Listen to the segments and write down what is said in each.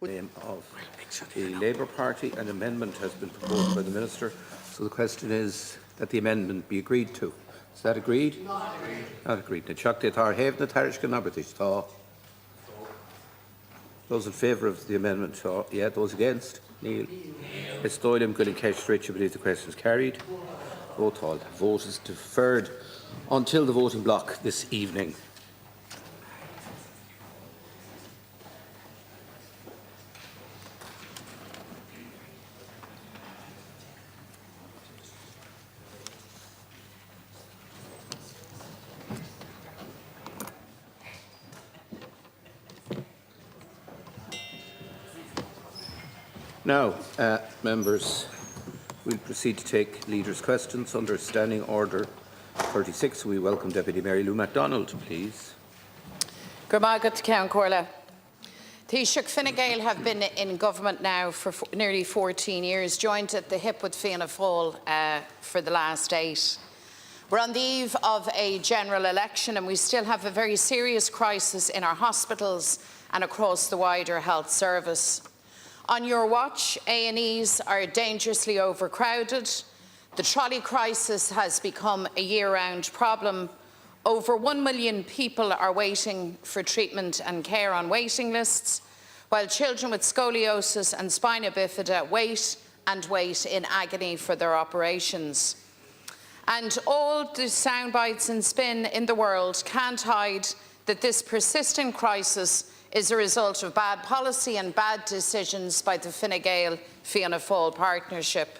name of the Labour Party. An amendment has been proposed by the Minister. So the question is that the amendment be agreed to. Is that agreed? Not agreed. Not agreed. Those in favour of the amendment, yeah. Those against? Neil. It's Doyle going to catch Rich. I believe the question is carried. Vote all. Vote is deferred until the voting block this evening. Now, members, we'll proceed to take leaders' questions under Standing Order 36. We welcome Deputy Mary Lou McDonald, please. Taoibín TD. Taoiseach Fine Gael have been in government now for nearly 14 years, joined at the hip with Fianna Fáil for the last 8. We're on the eve of a general election and we still have a very serious crisis in our hospitals and across the wider health service. On your watch, A&Es are dangerously overcrowded. The trolley crisis has become a year-round problem. Over 1 million people are waiting for treatment and care on waiting lists, while children with scoliosis and spina bifida wait and wait in agony for their operations. And all the soundbites and spin in the world can't hide that this persistent crisis is a result of bad policy and bad decisions by the Fine Gael-Fianna Fáil partnership.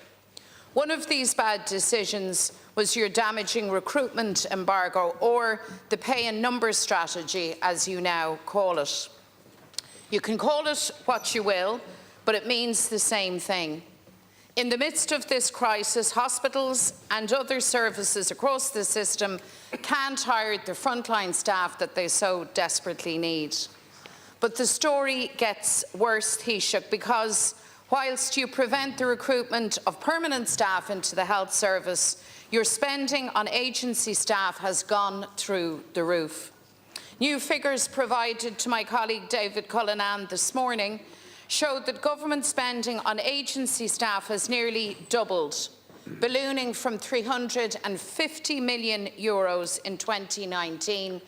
One of these bad decisions was your damaging recruitment embargo, or the pay and numbers strategy, as you now call it. You can call it what you will, but it means the same thing. In the midst of this crisis, hospitals and other services across the system can't hire the frontline staff that they so desperately need. But the story gets worse, Taoiseach, because whilst you prevent the recruitment of permanent staff into the health service, your spending on agency staff has gone through the roof. New figures provided to my colleague David Cullinan this morning showed that government spending on agency staff has nearly doubled, ballooning from €350 million in 2019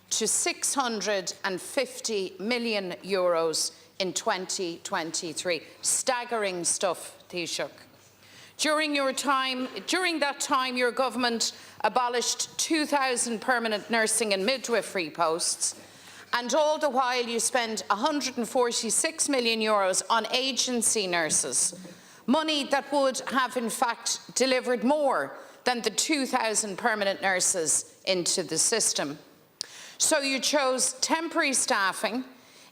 to €650 million in 2023. Staggering stuff, Taoiseach. During that time, your government abolished 2,000 permanent nursing and midwifery posts, and all the while you spend €146 million on agency nurses, money that would have in fact delivered more than the 2,000 permanent nurses into the system. So you chose temporary staffing,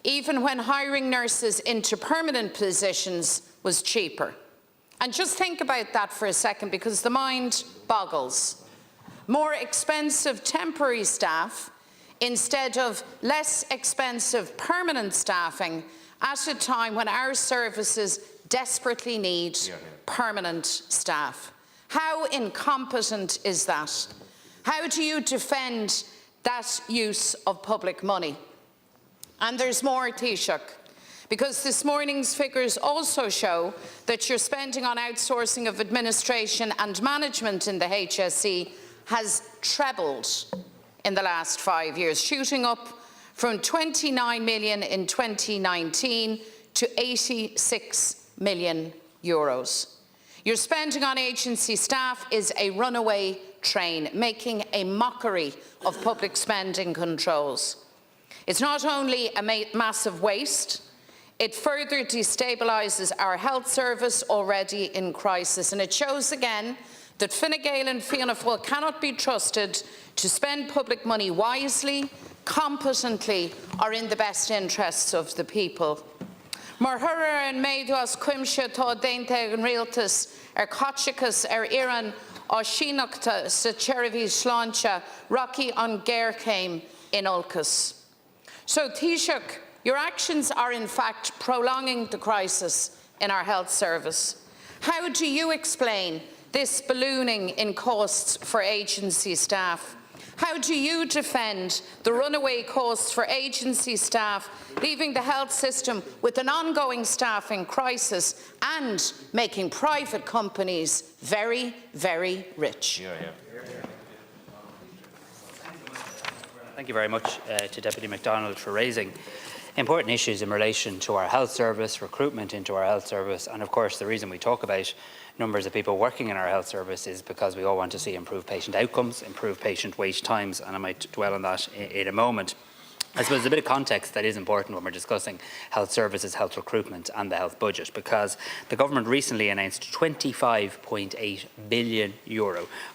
even when hiring nurses into permanent positions was cheaper. And just think about that for a second, because the mind boggles. More expensive temporary staff instead of less expensive permanent staffing at a time when our services desperately need permanent staff. How incompetent is that? How do you defend that use of public money? And there's more, Taoiseach, because this morning's figures also show that your spending on outsourcing of administration and management in the HSE has trebled in the last 5 years, shooting up from €29 million in 2019 to €86 million. Your spending on agency staff is a runaway train, making a mockery of public spending controls. It's not only a massive waste, it further destabilises our health service already in crisis, and it shows again that Fine Gael and Fianna Fáil cannot be trusted to spend public money wisely, competently, or in the best interests of the people. Mar thuaire an méadúas cuimse tá déanta an rialtas cotchicas Iran ó síneachta sa Chereví Sláinte Rocky an Gaircéim in Ulcas. So, Taoiseach, your actions are in fact prolonging the crisis in our health service. How do you explain this ballooning in costs for agency staff? How do you defend the runaway costs for agency staff, leaving the health system with an ongoing staffing crisis and making private companies very, very rich? Thank you very much to Deputy McDonald for raising important issues in relation to our health service, recruitment into our health service, and of course the reason we talk about numbers of people working in our health service is because we all want to see improved patient outcomes, improved patient wait times, and I might dwell on that in a moment. I suppose there's a bit of context that is important when we're discussing health services, health recruitment and the health budget, because the government recently announced €25.8 billion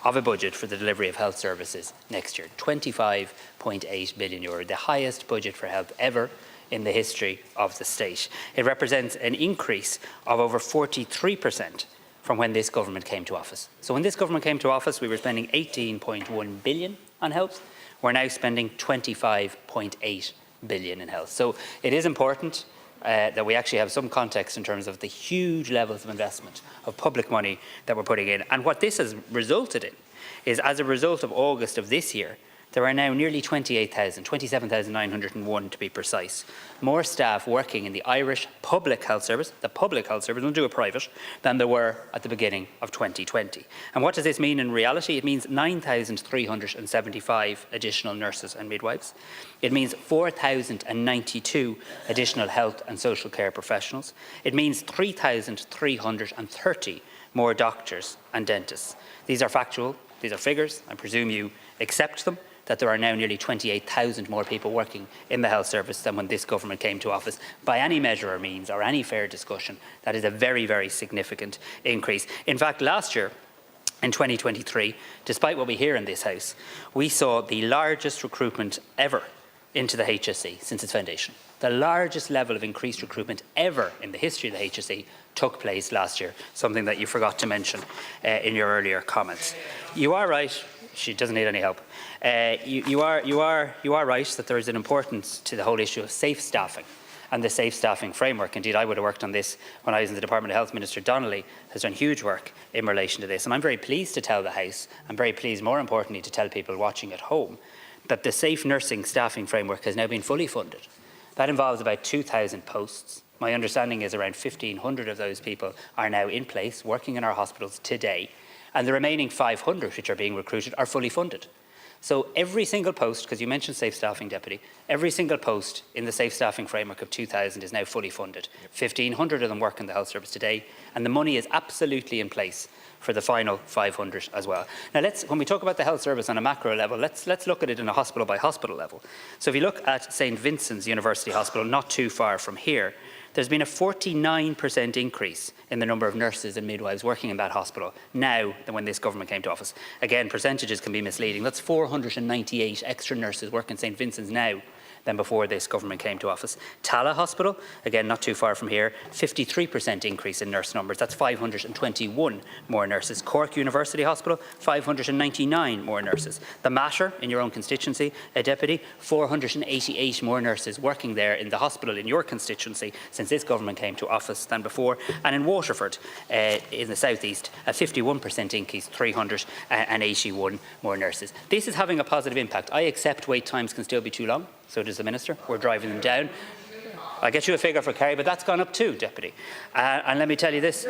of a budget for the delivery of health services next year. €25.8 billion, the highest budget for health ever in the history of the state. It represents an increase of over 43% from when this government came to office. So when this government came to office, we were spending $18.1 billion on health. We're now spending $25.8 billion in health. So it is important that we actually have some context in terms of the huge levels of investment of public money that we're putting in. And what this has resulted in is, as a result of August of this year, there are now nearly 27,901 to be precise, more staff working in the Irish public health service, we'll do a private, than there were at the beginning of 2020. And what does this mean in reality? It means 9,375 additional nurses and midwives. It means 4,092 additional health and social care professionals. It means 3,330 more doctors and dentists. These are factual, these are figures, I presume you accept them, that there are now nearly 28,000 more people working in the health service than when this government came to office. By any measure or means, or any fair discussion, that is a very, very significant increase. In fact, last year, in 2023, despite what we hear in this House, we saw the largest recruitment ever into the HSE since its foundation. The largest level of increased recruitment ever in the history of the HSE took place last year, something that you forgot to mention in your earlier comments. You are right. She doesn't need any help. You are right that there is an importance to the whole issue of safe staffing and the safe staffing framework. Indeed, I would have worked on this when I was in the Department of Health. Minister Donnelly has done huge work in relation to this. And I'm very pleased to tell the House, I'm very pleased, more importantly, to tell people watching at home, that the safe nursing staffing framework has now been fully funded. That involves about 2,000 posts. My understanding is around 1,500 of those people are now in place, working in our hospitals today. And the remaining 500 which are being recruited are fully funded. So every single post, because you mentioned safe staffing, Deputy, every single post in the safe staffing framework of 2,000 is now fully funded. 1,500 of them work in the health service today, and the money is absolutely in place for the final 500 as well. Now, when we talk about the health service on a macro level, let's look at it in a hospital by hospital level. So if you look at St Vincent's University Hospital, not too far from here, there's been a 49% increase in the number of nurses and midwives working in that hospital now than when this government came to office. Again, percentages can be misleading. That's 498 extra nurses working in St Vincent's now than before this government came to office. Tala Hospital, again not too far from here, 53% increase in nurse numbers. That's 521 more nurses. Cork University Hospital, 599 more nurses. The Mater, in your own constituency, a Deputy, 488 more nurses working there in the hospital in your constituency since this government came to office than before. And in Waterford, in the southeast, a 51% increase, 381 more nurses. This is having a positive impact. I accept wait times can still be too long. So does the Minister. We're driving them down. I'll get you a figure for Kerry, but that's gone up too, Deputy. And let me tell you this.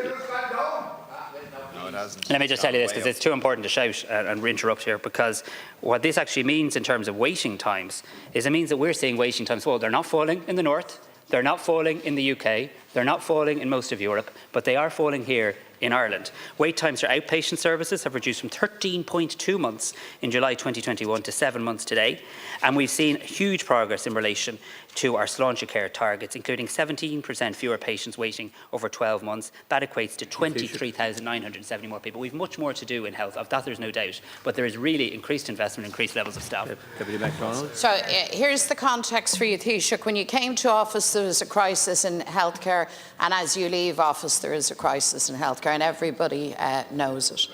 Let me just tell you this, because it's too important to shout and interrupt here, because what this actually means in terms of waiting times is it means that we're seeing waiting times fall. They're not falling in the north, they're not falling in the UK, they're not falling in most of Europe, but they are falling here in Ireland. Wait times for outpatient services have reduced from 13.2 months in July 2021 to 7 months today. And we've seen huge progress in relation to our sláinte care targets, including 17% fewer patients waiting over 12 months. That equates to 23,970 more people. We've much more to do in health, of that there's no doubt, but there is really increased investment, increased levels of staff. Deputy McDonald. So here's the context for you, Taoiseach. When you came to office, there was a crisis in healthcare, and as you leave office, there is a crisis in healthcare, and everybody knows it.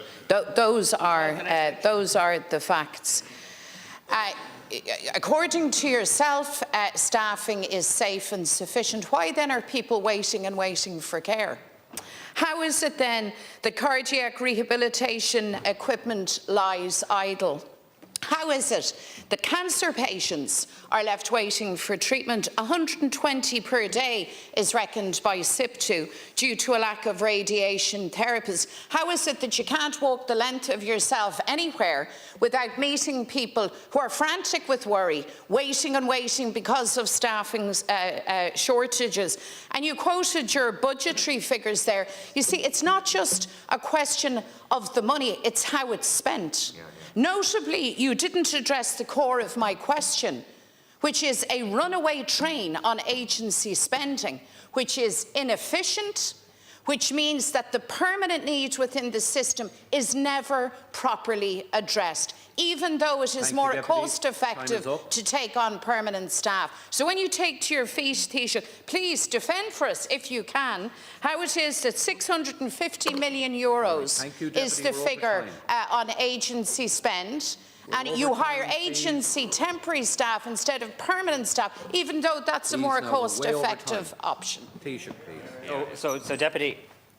Those are the facts. According to yourself, staffing is safe and sufficient. Why then are people waiting and waiting for care? How is it then that cardiac rehabilitation equipment lies idle? How is it that cancer patients are left waiting for treatment? 120 per day is reckoned by SIP2 due to a lack of radiation therapists. How is it that you can't walk the length of yourself anywhere without meeting people who are frantic with worry, waiting and waiting because of staffing shortages? And you quoted your budgetary figures there. You see, it's not just a question of the money, it's how it's spent. Notably, you didn't address the core of my question, which is a runaway train on agency spending, which is inefficient, which means that the permanent need within the system is never properly addressed, even though it is more cost-effective to take on permanent staff. So when you take to your feet, Taoiseach, please defend for us, if you can, how it is that €650 million is the figure on agency spend, and you hire agency temporary staff instead of permanent staff, even though that's a more cost-effective option. Taoiseach, please. So, Deputy,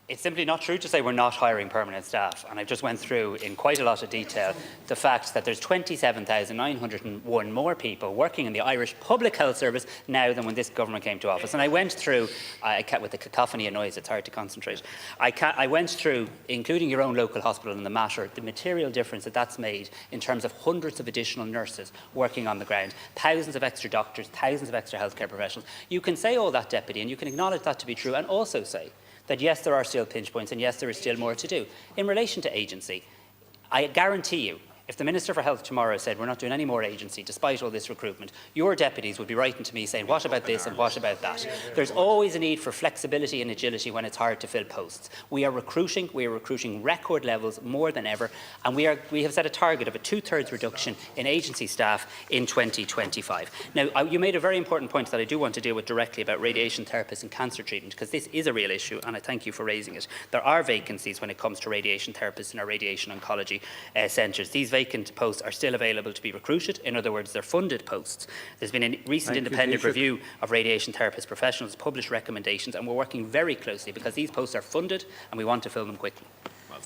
it's simply not true to say we're not hiring permanent staff, and I just went through in quite a lot of detail the fact that there's 27,901 more people working in the Irish Public Health Service now than when this government came to office. And I went through, with the cacophony of noise, it's hard to concentrate. I went through, including your own local hospital in the Mater, the material difference that that's made in terms of hundreds of additional nurses working on the ground, thousands of extra doctors, thousands of extra healthcare professionals. You can say all that, Deputy, and you can acknowledge that to be true, and also say that yes, there are still pinch points, and yes, there is still more to do. In relation to agency, I guarantee you, if the Minister for Health tomorrow said we're not doing any more agency despite all this recruitment, your deputies would be writing to me saying, what about this and what about that? There's always a need for flexibility and agility when it's hard to fill posts. We are recruiting record levels more than ever, and we have set a target of a 2/3 reduction in agency staff in 2025. Now, you made a very important point that I do want to deal with directly about radiation therapists and cancer treatment, because this is a real issue, and I thank you for raising it. There are vacancies when it comes to radiation therapists in our radiation oncology centres. These vacant posts are still available to be recruited. In other words, they're funded posts. There's been a recent independent review of radiation therapist professionals, published recommendations, and we're working very closely because these posts are funded and we want to fill them quickly.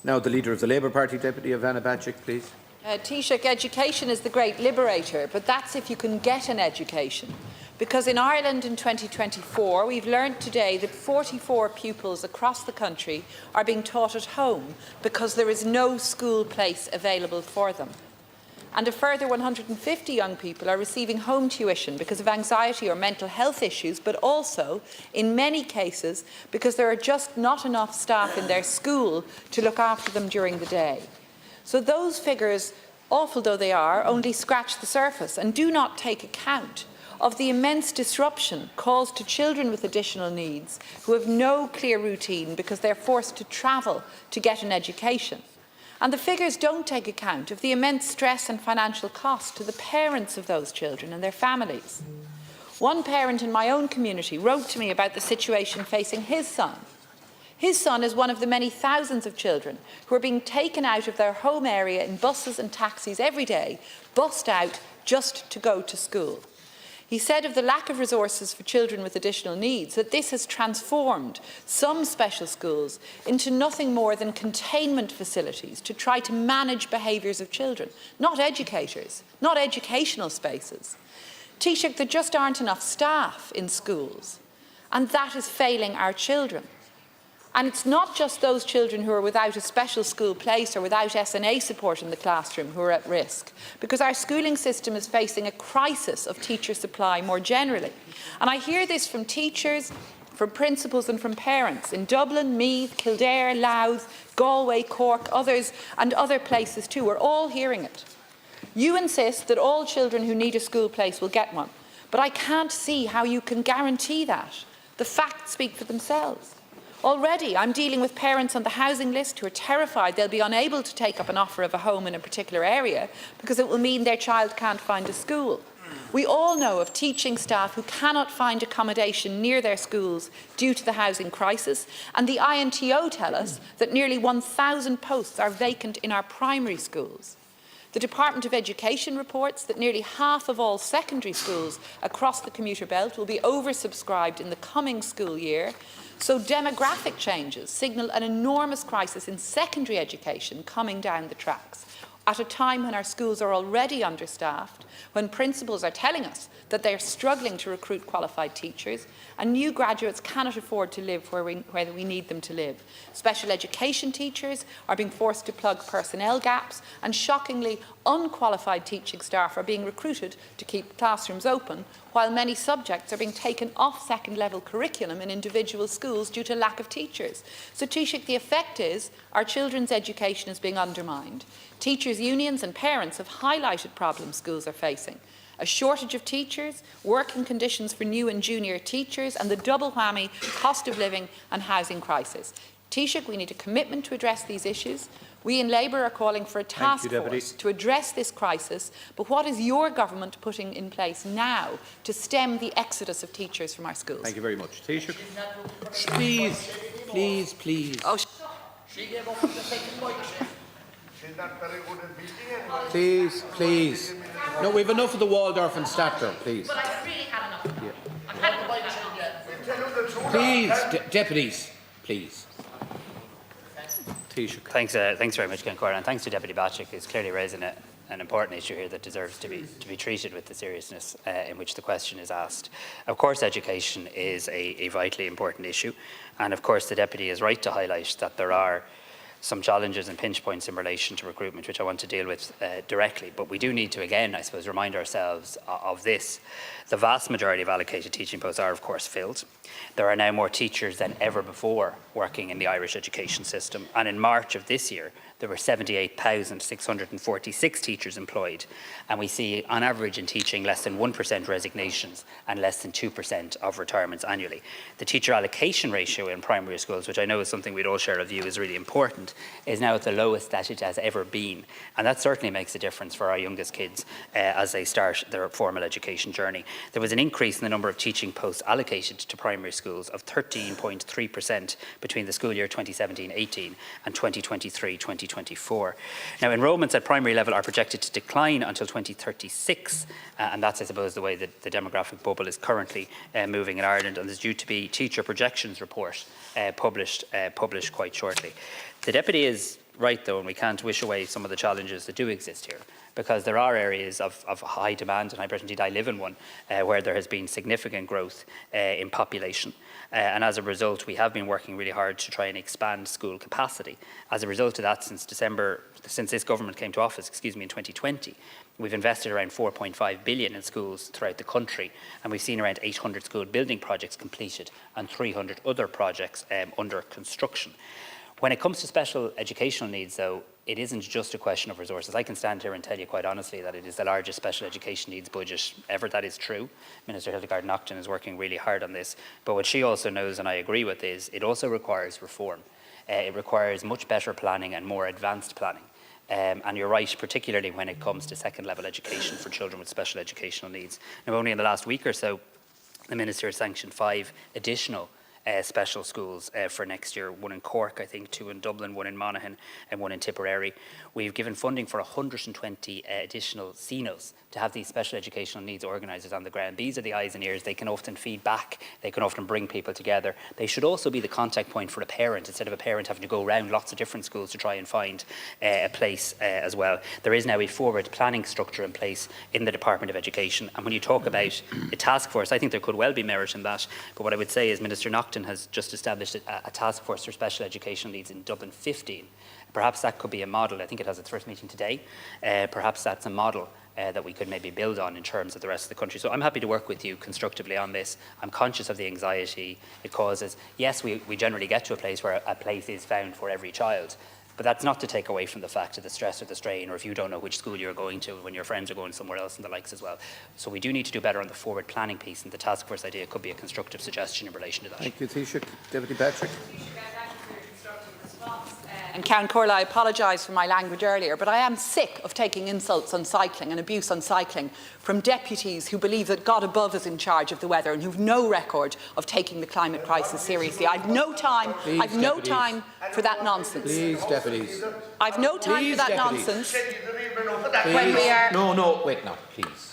Now the Leader of the Labour Party, Deputy Ivana Bacik, please. Taoiseach, education is the great liberator, but that's if you can get an education. Because in Ireland in 2024, we've learned today that 44 pupils across the country are being taught at home because there is no school place available for them. And a further 150 young people are receiving home tuition because of anxiety or mental health issues, but also, in many cases, because there are just not enough staff in their school to look after them during the day. So those figures, awful though they are, only scratch the surface and do not take account of the immense disruption caused to children with additional needs who have no clear routine because they're forced to travel to get an education. And the figures don't take account of the immense stress and financial cost to the parents of those children and their families. One parent in my own community wrote to me about the situation facing his son. His son is one of the many thousands of children who are being taken out of their home area in buses and taxis every day, bussed out just to go to school. He said of the lack of resources for children with additional needs that this has transformed some special schools into nothing more than containment facilities to try to manage behaviours of children, not educators, not educational spaces. Taoiseach, there just aren't enough staff in schools, and that is failing our children. And it's not just those children who are without a special school place or without SNA support in the classroom who are at risk, because our schooling system is facing a crisis of teacher supply more generally. And I hear this from teachers, from principals and from parents in Dublin, Meath, Kildare, Louth, Galway, Cork, others and other places too. We're all hearing it. You insist that all children who need a school place will get one, but I can't see how you can guarantee that. The facts speak for themselves. Already, I'm dealing with parents on the housing list who are terrified they'll be unable to take up an offer of a home in a particular area because it will mean their child can't find a school. We all know of teaching staff who cannot find accommodation near their schools due to the housing crisis, and the INTO tell us that nearly 1,000 posts are vacant in our primary schools. The Department of Education reports that nearly half of all secondary schools across the commuter belt will be oversubscribed in the coming school year. So demographic changes signal an enormous crisis in secondary education coming down the tracks. at a time when our schools are already understaffed, when principals are telling us that they are struggling to recruit qualified teachers, and new graduates cannot afford to live where we need them to live. Special education teachers are being forced to plug personnel gaps, and shockingly, unqualified teaching staff are being recruited to keep classrooms open, while many subjects are being taken off second-level curriculum in individual schools due to lack of teachers. So, Taoiseach, the effect is our children's education is being undermined. Teachers' unions and parents have highlighted problems schools are facing: a shortage of teachers, working conditions for new and junior teachers, and the double whammy cost of living and housing crisis. Taoiseach, we need a commitment to address these issues. We in Labour are calling for a task force to address this crisis, but what is your government putting in place now to stem the exodus of teachers from our schools? Thank you very much. Taoiseach. Please. Oh, she gave up on the second motion. She's not very good at beating it. Please. No, we've enough of the Waldorf and Statler, please. But I've really had enough. Yeah. I've had enough. Please, deputies, please. Thanks very much, Ken Corran, and thanks to Deputy Bacik, who's clearly raising an important issue here that deserves to be treated with the seriousness in which the question is asked. Of course, education is a vitally important issue, and of course the Deputy is right to highlight that there are some challenges and pinch points in relation to recruitment, which I want to deal with directly. But we do need to, again, I suppose, remind ourselves of this. The vast majority of allocated teaching posts are, of course, filled. There are now more teachers than ever before working in the Irish education system. And in March of this year, there were 78,646 teachers employed. And we see, on average, in teaching, less than 1% resignations and less than 2% of retirements annually. The teacher allocation ratio in primary schools, which I know is something we'd all share a view is really important, is now at the lowest that it has ever been. And that certainly makes a difference for our youngest kids as they start their formal education journey. There was an increase in the number of teaching posts allocated to primary schools of 13.3% between the school year 2017-18 and 2023-24. Now, enrolments at primary level are projected to decline until 2036, and that's, I suppose, the way that the demographic bubble is currently moving in Ireland, and there's due to be teacher projections report published quite shortly. The Deputy is right, though, and we can't wish away some of the challenges that do exist here, because there are areas of high demand, and indeed I live in one, where there has been significant growth in population. And as a result, we have been working really hard to try and expand school capacity. As a result of that, since this government came to office, in 2020, we've invested around 4.5 billion in schools throughout the country, and we've seen around 800 school building projects completed and 300 other projects under construction. When it comes to special educational needs, though, it isn't just a question of resources. I can stand here and tell you quite honestly that it is the largest special education needs budget ever. That is true. Minister Hildegard Naughton is working really hard on this. But what she also knows, and I agree with, is it also requires reform. It requires much better planning and more advanced planning. And you're right, particularly when it comes to second-level education for children with special educational needs. Now, only in the last week or so, the Minister has sanctioned 5 additional special schools for next year, 1 in Cork, I think, 2 in Dublin, 1 in Monaghan and 1 in Tipperary. We've given funding for 120 additional CNOs to have these special educational needs organisers on the ground. These are the eyes and ears. They can often feed back. They can often bring people together. They should also be the contact point for a parent, instead of a parent having to go around lots of different schools to try and find a place as well. There is now a forward planning structure in place in the Department of Education. And when you talk about a task force, I think there could well be merit in that. But what I would say is Minister Naughton has just established a task force for special educational needs in Dublin 15. Perhaps that could be a model. I think it has its first meeting today. Perhaps that's a model that we could maybe build on in terms of the rest of the country. So I'm happy to work with you constructively on this. I'm conscious of the anxiety it causes. Yes, we generally get to a place where a place is found for every child, but that's not to take away from the fact of the stress or the strain, or if you don't know which school you're going to when your friends are going somewhere else and the likes as well. So we do need to do better on the forward planning piece, and the task force idea could be a constructive suggestion in relation to that. Thank you, Taoiseach. Deputy Bacik. And Count Corla, I apologise for my language earlier, but I am sick of taking insults on cycling and abuse on cycling from deputies who believe that God above is in charge of the weather and who have no record of taking the climate crisis seriously. I've no time. Please, I've no time for that nonsense. Please, deputies. I've no time for that nonsense. Please. When we are No, wait, no, please.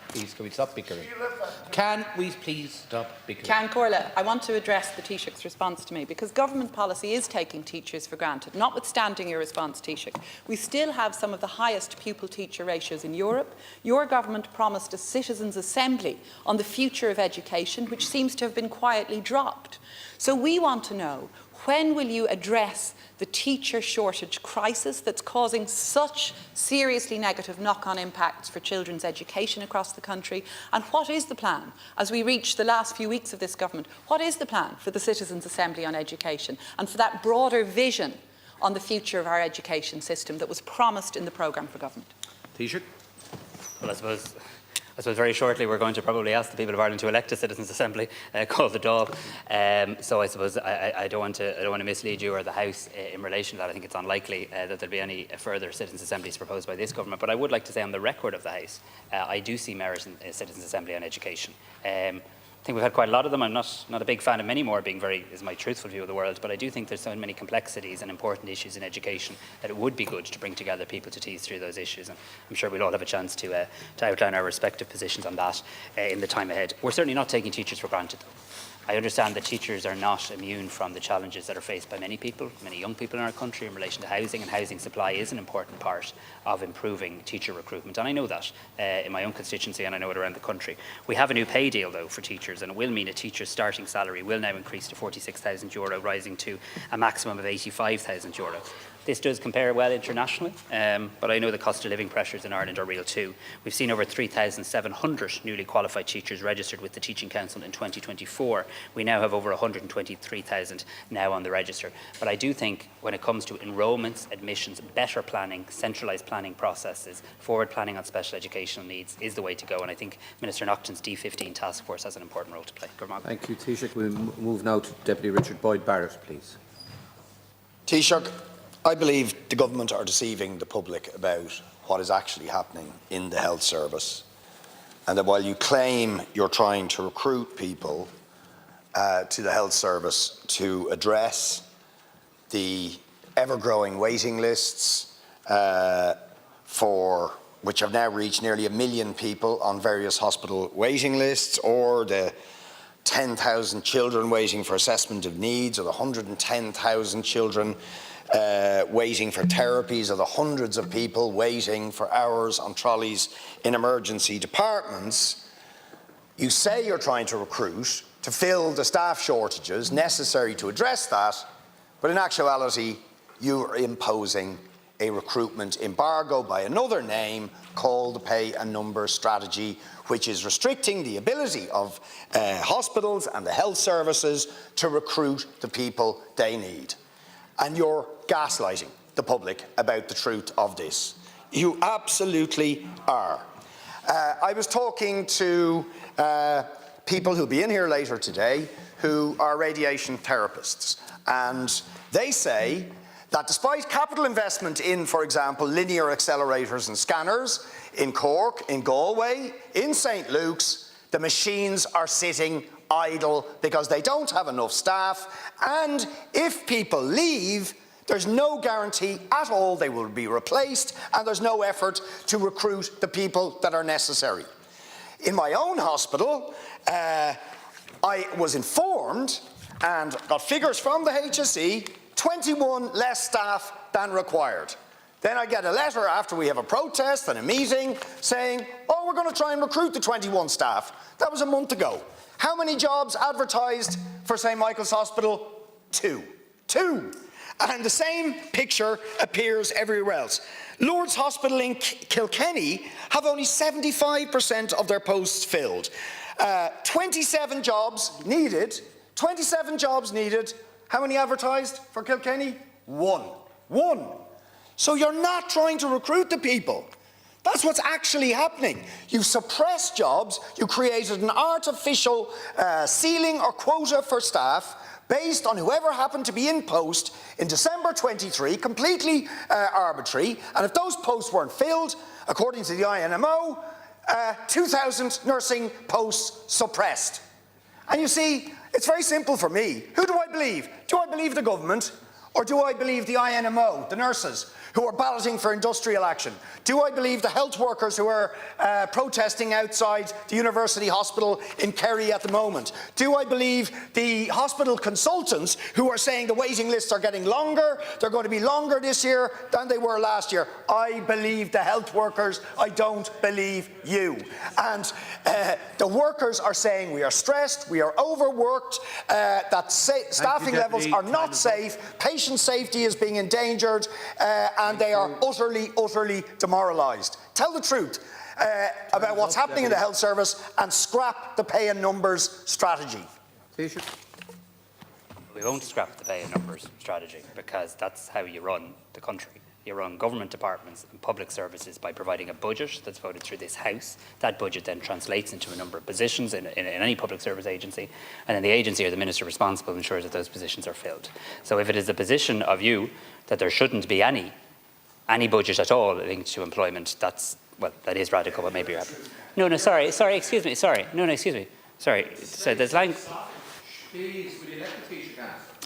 Please, can we stop bickering? Can we please stop bickering? Can Corla, I want to address the Taoiseach's response to me, because government policy is taking teachers for granted, notwithstanding your response, Taoiseach. We still have some of the highest pupil-teacher ratios in Europe. Your government promised a citizens' assembly on the future of education, which seems to have been quietly dropped. So we want to know, when will you address the teacher shortage crisis that's causing such seriously negative knock-on impacts for children's education across the country? And what is the plan, as we reach the last few weeks of this government, what is the plan for the Citizens' Assembly on education and for that broader vision on the future of our education system that was promised in the programme for government? Taoiseach? Well, I suppose very shortly we're going to probably ask the people of Ireland to elect a Citizens' Assembly called the Dáil. So I suppose I don't want to mislead you or the House in relation to that. I think it's unlikely that there'll be any further Citizens' Assemblies proposed by this government. But I would like to say on the record of the House, I do see merit in a Citizens' Assembly on education. I think we've had quite a lot of them. I'm not a big fan of many more, is my truthful view of the world, but I do think there's so many complexities and important issues in education that it would be good to bring together people to tease through those issues. And I'm sure we'll all have a chance to outline our respective positions on that in the time ahead. We're certainly not taking teachers for granted, though. I understand that teachers are not immune from the challenges that are faced by many people, many young people in our country in relation to housing, and housing supply is an important part of improving teacher recruitment. And I know that in my own constituency, and I know it around the country. We have a new pay deal, though, for teachers, and it will mean a teacher's starting salary will now increase to €46,000, rising to a maximum of €85,000. This does compare well internationally, but I know the cost of living pressures in Ireland are real too. We've seen over 3,700 newly qualified teachers registered with the Teaching Council in 2024. We now have over 123,000 now on the register. But I do think when it comes to enrolments, admissions, better planning, centralised planning processes, forward planning on special educational needs is the way to go. And I think Minister Naughton's D15 task force has an important role to play. Thank you, Taoiseach. We move now to Deputy Richard Boyd-Barrett, please. Taoiseach, I believe the government are deceiving the public about what is actually happening in the health service, and that while you claim you're trying to recruit people to the health service to address the ever-growing waiting lists which have now reached nearly 1 million people on various hospital waiting lists, or the 10,000 children waiting for assessment of needs, or the 110,000 children waiting for therapies, or the hundreds of people waiting for hours on trolleys in emergency departments, you say you're trying to recruit to fill the staff shortages necessary to address that, but in actuality you're imposing a recruitment embargo by another name called the Pay and Number Strategy, which is restricting the ability of hospitals and the health services to recruit the people they need. And you're gaslighting the public about the truth of this. You absolutely are. I was talking to people who'll be in here later today who are radiation therapists, and they say that despite capital investment in, for example, linear accelerators and scanners in Cork, in Galway, in St. Luke's, the machines are sitting idle because they don't have enough staff, and if people leave, there's no guarantee at all they will be replaced, and there's no effort to recruit the people that are necessary. In my own hospital, I was informed and got figures from the HSE, 21 less staff than required. Then I get a letter after we have a protest and a meeting saying, oh, we're going to try and recruit the 21 staff. That was a month ago. How many jobs advertised for St. Michael's Hospital? 2. 2. And the same picture appears everywhere else. Lourdes Hospital in Kilkenny have only 75% of their posts filled. 27 jobs needed. 27 jobs needed. How many advertised for Kilkenny? 1. 1. So you're not trying to recruit the people. That's what's actually happening. You suppressed jobs. You created an artificial ceiling or quota for staff based on whoever happened to be in post in December 23, completely arbitrary. And if those posts weren't filled, according to the INMO, 2,000 nursing posts suppressed. And you see, it's very simple for me. Who do I believe? Do I believe the government, Or do I believe the INMO, the nurses, who are balloting for industrial action? Do I believe the health workers who are protesting outside the University Hospital in Kerry at the moment? Do I believe the hospital consultants who are saying the waiting lists are getting longer, they're going to be longer this year than they were last year? I believe the health workers, I don't believe you. And the workers are saying we are stressed, we are overworked, that staffing levels are not safe, patient safety is being endangered, and they are utterly, utterly demoralised. Tell the truth about what's happening in the health service and scrap the pay and numbers strategy. We won't scrap the pay and numbers strategy, because that's how you run the country. You run government departments and public services by providing a budget that's voted through this House. That budget then translates into a number of positions in any public service agency, and then the agency or the minister responsible ensures that those positions are filled. So if it is a position of you that there shouldn't be any budget at all linked to employment, that's, well, that is radical, but maybe you're happy. No, sorry, excuse me, sorry. No, excuse me. Sorry, so there's language.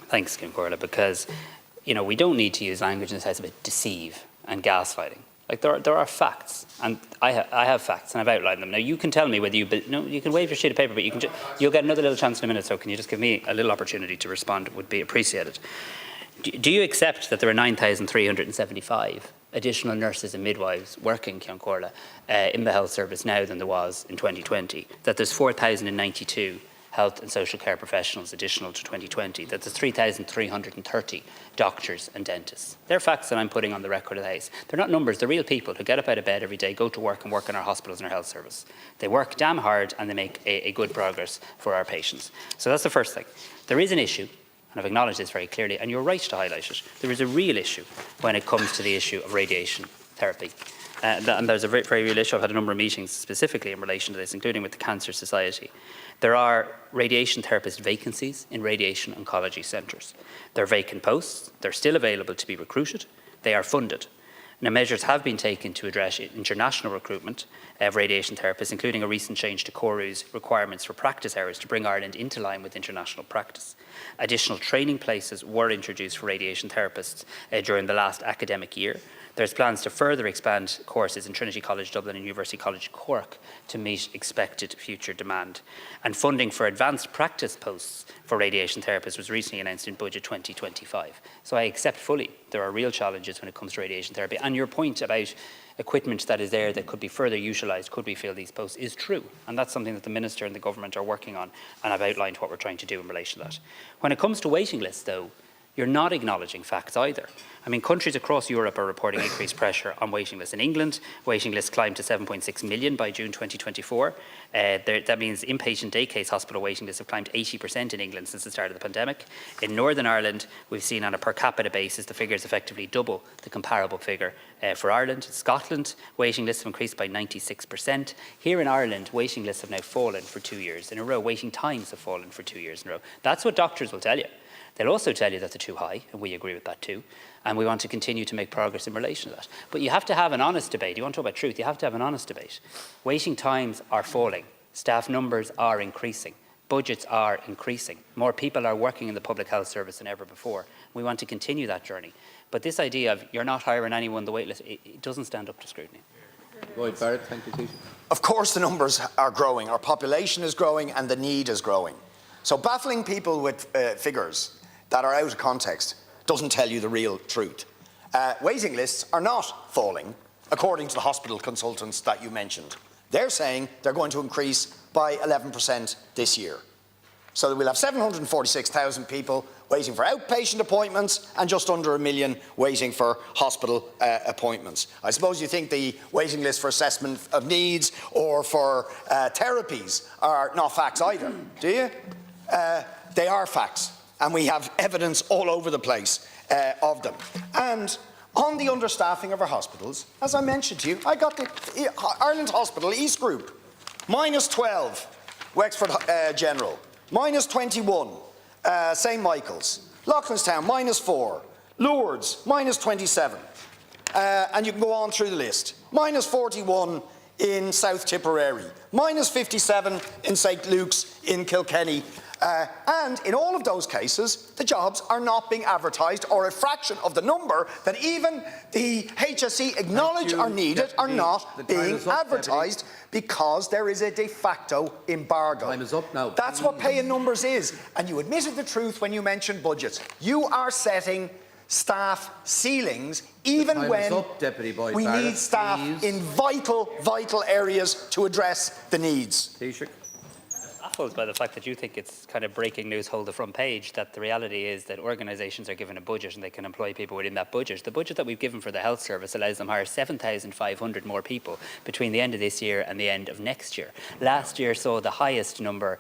Thanks, Kim Corla, because we don't need to use language in the sense of deceive and gaslighting. Like there are facts, and I have facts, and I've outlined them. Now you can tell me whether you can wave your sheet of paper, but you'll get another little chance in a minute. So can you just give me a little opportunity to respond? It would be appreciated. Do you accept that there are 9,375 additional nurses and midwives working, Ceann Comhairle, in the health service now than there was in 2020? That there's 4,092 health and social care professionals additional to 2020, that there's 3,330 doctors and dentists. They're facts that I'm putting on the record of the House. They're not numbers, they're real people who get up out of bed every day, go to work and work in our hospitals and our health service. They work damn hard and they make a good progress for our patients. So that's the first thing. There is an issue, and I've acknowledged this very clearly, and you're right to highlight it. There is a real issue when it comes to the issue of radiation therapy. And there's a very real issue. I've had a number of meetings specifically in relation to this, including with the Cancer Society. There are radiation therapist vacancies in radiation oncology centres. They're vacant posts. They're still available to be recruited. They are funded. Now, measures have been taken to address international recruitment of radiation therapists, including a recent change to CORU's requirements for practice hours to bring Ireland into line with international practice. Additional training places were introduced for radiation therapists during the last academic year. There's plans to further expand courses in Trinity College Dublin and University College Cork to meet expected future demand. And funding for advanced practice posts for radiation therapists was recently announced in Budget 2025. So I accept fully there are real challenges when it comes to radiation therapy. And your point about equipment that is there that could be further utilised, could we fill these posts, is true. And that's something that the Minister and the Government are working on, and I've outlined what we're trying to do in relation to that. When it comes to waiting lists, though, you're not acknowledging facts either. I mean, countries across Europe are reporting increased pressure on waiting lists. In England, waiting lists climbed to 7.6 million by June 2024. That means inpatient day case hospital waiting lists have climbed 80% in England since the start of the pandemic. In Northern Ireland, we've seen on a per capita basis, the figures effectively double the comparable figure for Ireland. Scotland, waiting lists have increased by 96%. Here in Ireland, waiting lists have now fallen for 2 years in a row. Waiting times have fallen for 2 years in a row. That's what doctors will tell you. They'll also tell you that they're too high, and we agree with that too, and we want to continue to make progress in relation to that. But you have to have an honest debate. You want to talk about truth, you have to have an honest debate. Waiting times are falling. Staff numbers are increasing. Budgets are increasing. More people are working in the public health service than ever before. We want to continue that journey. But this idea of you're not hiring anyone on the wait list, it doesn't stand up to scrutiny. Boyd-Barrett, thank you. Of course the numbers are growing. Our population is growing and the need is growing. So baffling people with figures that are out of context doesn't tell you the real truth. Waiting lists are not falling, according to the hospital consultants that you mentioned. They're saying they're going to increase by 11% this year. So that we'll have 746,000 people waiting for outpatient appointments and just under 1 million waiting for hospital appointments. I suppose you think the waiting list for assessment of needs or for therapies are not facts either, do you? They are facts. And we have evidence all over the place of them. And on the understaffing of our hospitals, as I mentioned to you, I got the Ireland Hospital East Group, minus 12, Wexford General, minus 21, St Michael's, Loughlinstown, minus 4, Lourdes, minus 27, and you can go on through the list, minus 41 in South Tipperary, minus 57 in St Luke's in Kilkenny, And in all of those cases, the jobs are not being advertised, or a fraction of the number that even the HSE acknowledge are needed are not being advertised because there is a de facto embargo. Time is up now. That's what pay in numbers is. And you admitted the truth when you mentioned budgets. You are setting staff ceilings even when we need staff in vital areas to address the needs. Taoiseach. Baffled by the fact that you think it's kind of breaking news, hold the front page, that the reality is that organisations are given a budget and they can employ people within that budget. The budget that we've given for the health service allows them to hire 7,500 more people between the end of this year and the end of next year. Last year saw the highest number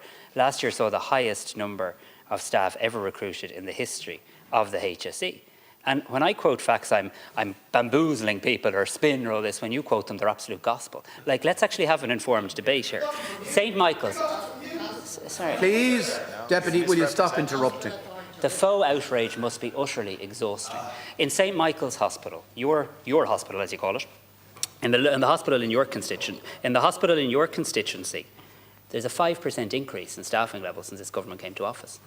of staff ever recruited in the history of the HSE. And when I quote facts, I'm bamboozling people or spin or all this. When you quote them, they're absolute gospel. Like, let's actually have an informed debate here. St. Michael's. Sorry. Please, Deputy, will you stop interrupting? The faux outrage must be utterly exhausting. In St. Michael's Hospital, your hospital, as you call it, in the hospital in your constituency, there's a 5% increase in staffing levels since this government came to office.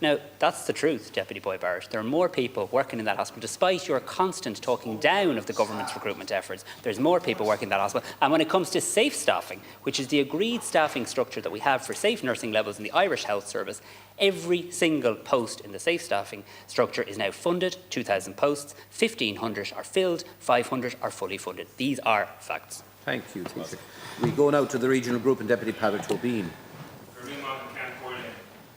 Now, that's the truth, Deputy Boyd-Barrett. There are more people working in that hospital. Despite your constant talking down of the government's recruitment efforts, there's more people working in that hospital. And when it comes to safe staffing, which is the agreed staffing structure that we have for safe nursing levels in the Irish Health Service, every single post in the safe staffing structure is now funded. 2,000 posts, 1,500 are filled, 500 are fully funded. These are facts. Thank you, Taoiseach. We go now to the regional group and Deputy Peadar Tóibín.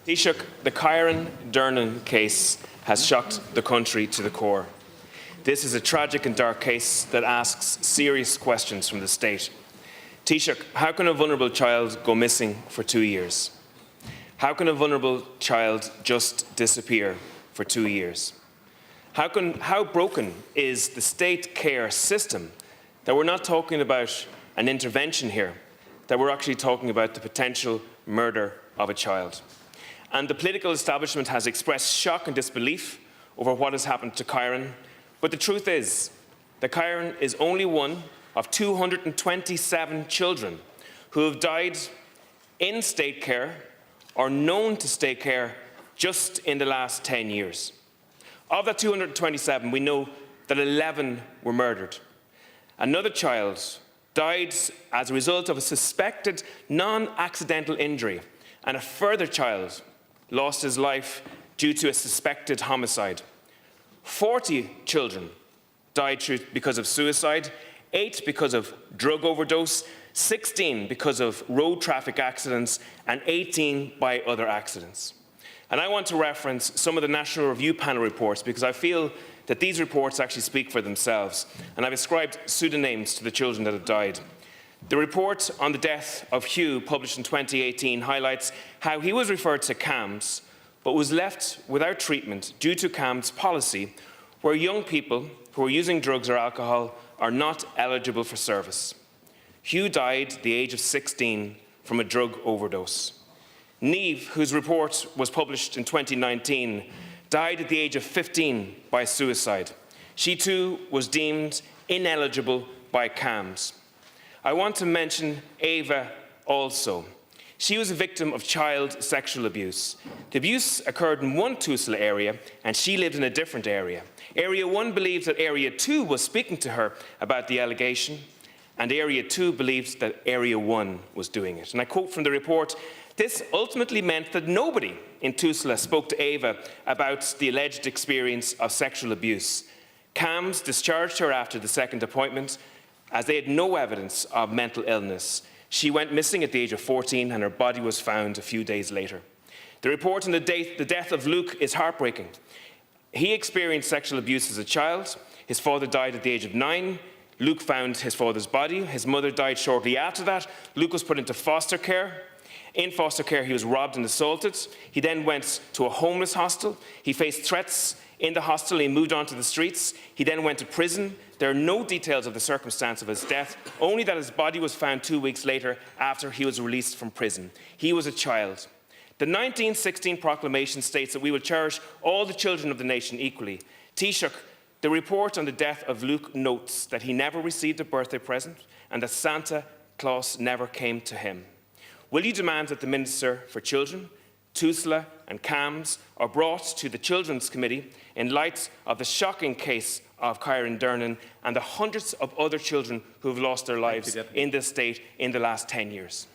Taoiseach, the Kyran-Durnan case has shocked the country to the core. This is a tragic and dark case that asks serious questions from the state. Taoiseach, how can a vulnerable child go missing for 2 years? How can a vulnerable child just disappear for 2 years? How broken is the state care system that we're not talking about an intervention here, that we're actually talking about the potential murder of a child? And the political establishment has expressed shock and disbelief over what has happened to Kyran. But the truth is that Kyran is only one of 227 children who have died in state care or known to state care just in the last 10 years. Of that 227, we know that 11 were murdered. Another child died as a result of a suspected non-accidental injury, and a further child lost his life due to a suspected homicide. 40 children died because of suicide, 8 because of drug overdose, 16 because of road traffic accidents, and 18 by other accidents. And I want to reference some of the National Review Panel reports because I feel that these reports actually speak for themselves, and I've ascribed pseudonyms to the children that have died. The report on the death of Hugh, published in 2018, highlights how he was referred to CAMHS, but was left without treatment due to CAMHS policy, where young people who are using drugs or alcohol are not eligible for service. Hugh died at the age of 16 from a drug overdose. Niamh, whose report was published in 2019, died at the age of 15 by suicide. She too was deemed ineligible by CAMHS. I want to mention Ava also. She was a victim of child sexual abuse. The abuse occurred in one Tusla area, and she lived in a different area. Area 1 believes that Area 2 was speaking to her about the allegation, and Area 2 believes that Area 1 was doing it. And I quote from the report, "This ultimately meant that nobody in Tusla spoke to Ava about the alleged experience of sexual abuse. CAMHS discharged her after the second appointment, as they had no evidence of mental illness. She went missing at the age of 14 and her body was found a few days later." The report on the death of Luke is heartbreaking. He experienced sexual abuse as a child. His father died at the age of 9. Luke found his father's body. His mother died shortly after that. Luke was put into foster care. In foster care, he was robbed and assaulted. He then went to a homeless hostel. He faced threats in the hostel. He moved onto the streets. He then went to prison. There are no details of the circumstance of his death, only that his body was found 2 weeks later after he was released from prison. He was a child. The 1916 proclamation states that we will cherish all the children of the nation equally. Taoiseach, the report on the death of Luke notes that he never received a birthday present and that Santa Claus never came to him. Will you demand that the Minister for Children Tusla and CAMS are brought to the Children's Committee in light of the shocking case of Kyron Dernan and the hundreds of other children who have lost their lives in this state in the last 10 years.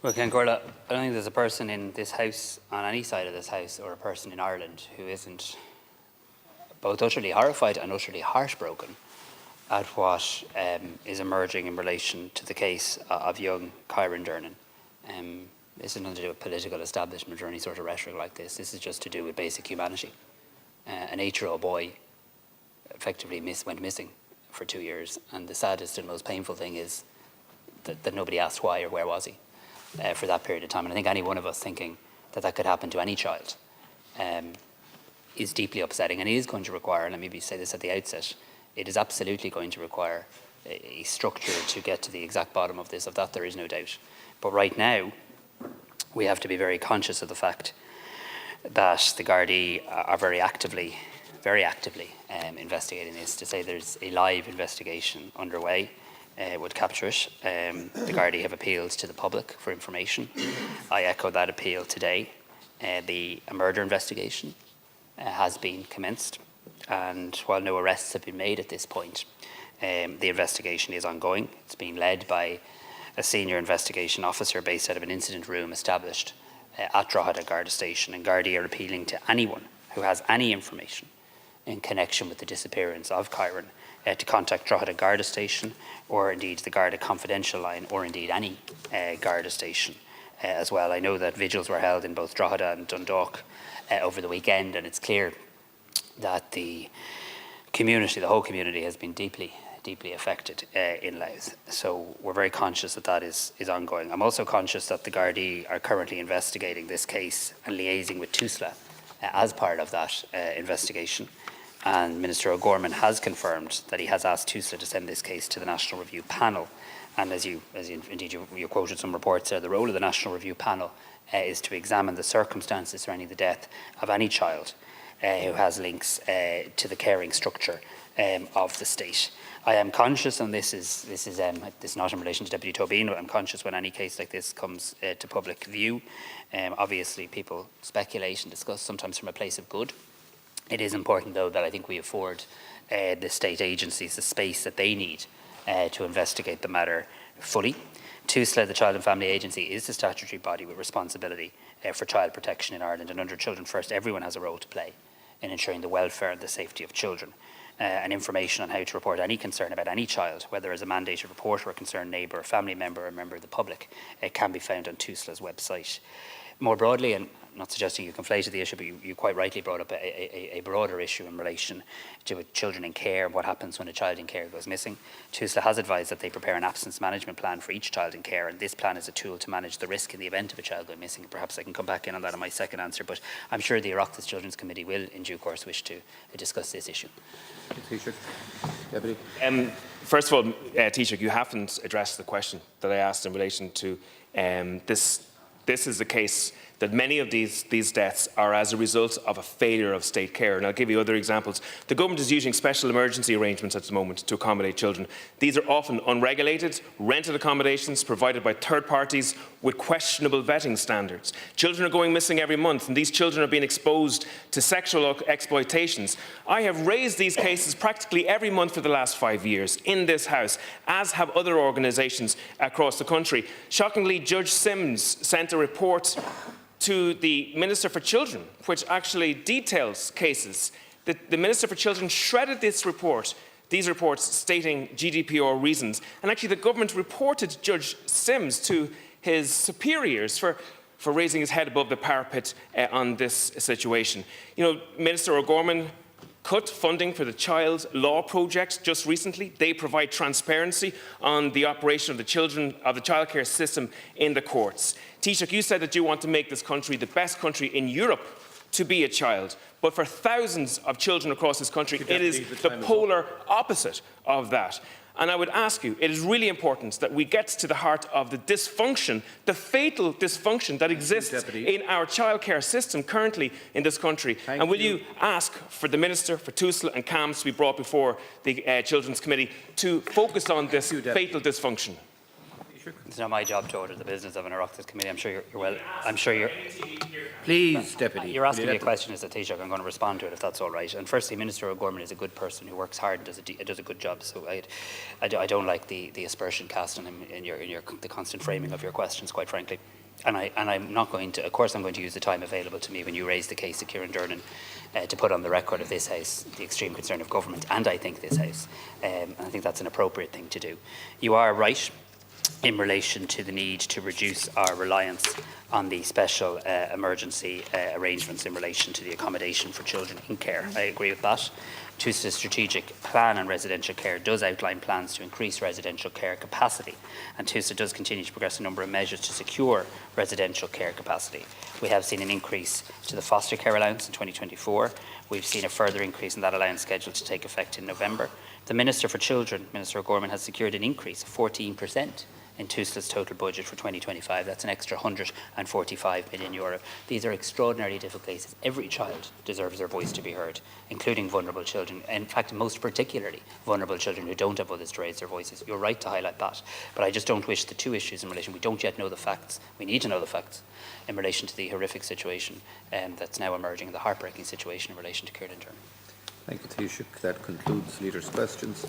Well, Ken Corla, I don't think there's a person in this House, on any side of this House, or a person in Ireland who isn't both utterly horrified and utterly heartbroken at what is emerging in relation to the case of young Kyron Dernan. This is nothing to do with political establishment or any sort of rhetoric like this. This is just to do with basic humanity. An 8-year-old boy effectively went missing for 2 years, and the saddest and most painful thing is that nobody asked why or where was he for that period of time. And I think any one of us thinking that that could happen to any child is deeply upsetting, and it is going to require, and let me say this at the outset, it is absolutely going to require a structure to get to the exact bottom of this. Of that there is no doubt. But right now, we have to be very conscious of the fact that the Gardaí are very actively investigating this. To say there's a live investigation underway would capture it. The Gardaí have appealed to the public for information. I echo that appeal today. A murder investigation has been commenced, and while no arrests have been made at this point, the investigation is ongoing. It's being led by a senior investigation officer based out of an incident room established at Drogheda Garda Station, and Gardaí are appealing to anyone who has any information in connection with the disappearance of Kyron to contact Drogheda Garda Station, or indeed the Garda Confidential line, or indeed any Garda station as well. I know that vigils were held in both Drogheda and Dundalk over the weekend, and it's clear that the community, the whole community, has been deeply affected in Louth. So we're very conscious that that is ongoing. I'm also conscious that the Gardaí are currently investigating this case and liaising with Tusla as part of that investigation. And Minister O'Gorman has confirmed that he has asked Tusla to send this case to the National Review Panel. And as you quoted some reports there, the role of the National Review Panel is to examine the circumstances surrounding the death of any child who has links to the caring structure of the state. I am conscious, and this is not in relation to Deputy Tóibín, but I'm conscious when any case like this comes to public view. Obviously, people speculate and discuss, sometimes from a place of good. It is important, though, that I think we afford the state agencies the space that they need to investigate the matter fully. Tusla, the Child and Family Agency, is the statutory body with responsibility for child protection in Ireland, and under Children First, everyone has a role to play in ensuring the welfare and the safety of children. And information on how to report any concern about any child, whether as a mandated reporter or a concerned neighbour, a family member or a member of the public, can be found on Tusla's website. More broadly, and I'm not suggesting you conflated the issue, but you quite rightly brought up a broader issue in relation to children in care and what happens when a child in care goes missing. Tusla has advised that they prepare an absence management plan for each child in care, and this plan is a tool to manage the risk in the event of a child going missing. Perhaps I can come back in on that in my second answer, but I'm sure the Oireachtas Children's Committee will, in due course, wish to discuss this issue. First of all, Taoiseach, you haven't addressed the question that I asked in relation to this. This is the case that many of these deaths are as a result of a failure of state care. And I'll give you other examples. The government is using special emergency arrangements at the moment to accommodate children. These are often unregulated, rented accommodations provided by third parties with questionable vetting standards. Children are going missing every month, and these children are being exposed to sexual exploitations. I have raised these cases practically every month for the last 5 years in this House, as have other organisations across the country. Shockingly, Judge Sims sent a report to the Minister for Children, which actually details cases. The Minister for Children shredded these reports stating GDPR reasons, and actually the government reported Judge Sims to his superiors for raising his head above the parapet on this situation. You know, Minister O'Gorman cut funding for the Child Law Project just recently. They provide transparency on the operation of the childcare system in the courts. Taoiseach, you said that you want to make this country the best country in Europe to be a child, but for thousands of children across this country, it is the polar opposite of that. And I would ask you, it is really important that we get to the heart of the dysfunction, the fatal dysfunction that exists in our childcare system currently in this country. And will you ask for the Minister for Tusla and CAMS to be brought before the Children's Committee to focus on this fatal dysfunction? It's not my job to order the business of an Oireachtas committee. I'm sure you're well. I'm sure you're. Please, Deputy. You're asking me a question as a Taoiseach. I'm going to respond to it if that's all right. And firstly, Minister O'Gorman is a good person who works hard and does a good job. So I don't like the aspersion cast on him in the constant framing of your questions, quite frankly. And I'm not going to. Of course, I'm going to use the time available to me when you raise the case of Kieran Durnan to put on the record of this House the extreme concern of government, and I think this House. And I think that's an appropriate thing to do. You are right in relation to the need to reduce our reliance on the special emergency arrangements in relation to the accommodation for children in care. I agree with that. TUSA's strategic plan on residential care does outline plans to increase residential care capacity, and TUSA does continue to progress a number of measures to secure residential care capacity. We have seen an increase to the foster care allowance in 2024. We've seen a further increase in that allowance scheduled to take effect in November. The Minister for Children, Minister O'Gorman, has secured an increase of 14% in TUSLA's total budget for 2025. That's an extra €145 million. These are extraordinarily difficult cases. Every child deserves their voice to be heard, including vulnerable children. In fact, most particularly vulnerable children who don't have others to raise their voices. You're right to highlight that. But I just don't wish the two issues in relation. We don't yet know the facts. We need to know the facts in relation to the horrific situation that's now emerging, the heartbreaking situation in relation to Kieran Durnan. Thank you, Taoiseach. That concludes Leaders' questions.